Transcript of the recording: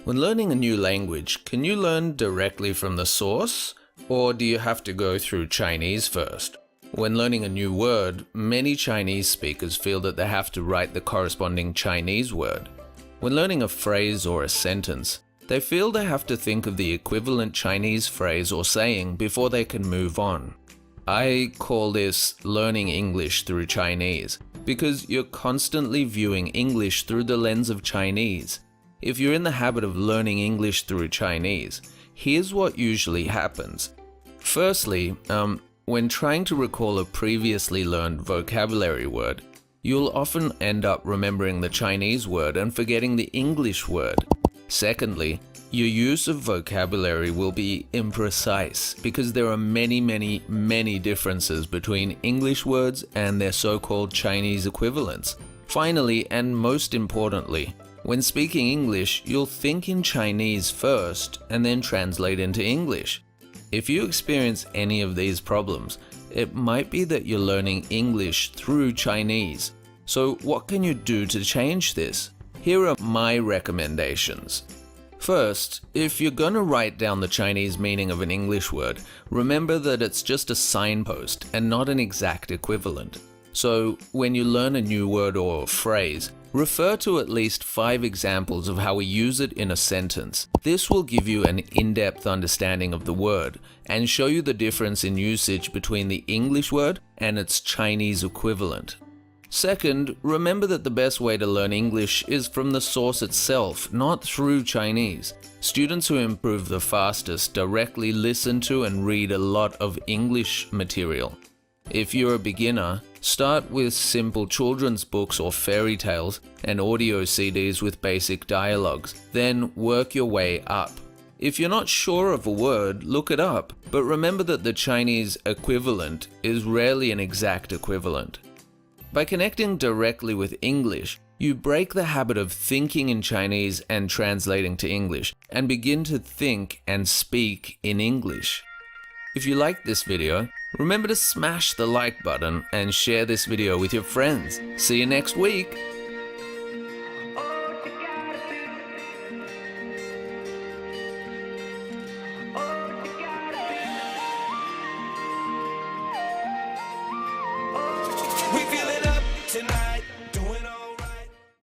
When learning a new language, can you learn directly from the source, or do you have to go through Chinese first? When learning a new word, many Chinese speakers feel that they have to write the corresponding Chinese word. When learning a phrase or a sentence, they feel they have to think of the equivalent Chinese phrase or saying before they can move on. I call this learning English through Chinese, because you're constantly viewing English through the lens of Chinese. If you're in the habit of learning English through Chinese, here's what usually happens. Firstly, when trying to recall a previously learned vocabulary word, you'll often end up remembering the Chinese word and forgetting the English word. Secondly, your use of vocabulary will be imprecise because there are many differences between English words and their so-called Chinese equivalents. Finally, and most importantly, when speaking English, you'll think in Chinese first and then translate into English. If you experience any of these problems, it might be that you're learning English through Chinese. So what can you do to change this? Here are my recommendations. First, if you're going to write down the Chinese meaning of an English word, remember that it's just a signpost and not an exact equivalent. So when you learn a new word or phrase, refer to at least 5 examples of how we use it in a sentence. This will give you an in-depth understanding of the word and show you the difference in usage between the English word and its Chinese equivalent. Second, remember that the best way to learn English is from the source itself, not through Chinese. Students who improve the fastest directly listen to and read a lot of English material. If you're a beginner, start with simple children's books or fairy tales and audio CDs with basic dialogues, then work your way up. If you're not sure of a word, look it up, but remember that the Chinese equivalent is rarely an exact equivalent. By connecting directly with English, you break the habit of thinking in Chinese and translating to English, and begin to think and speak in English. If you liked this video, remember to smash the like button and share this video with your friends. See you next week!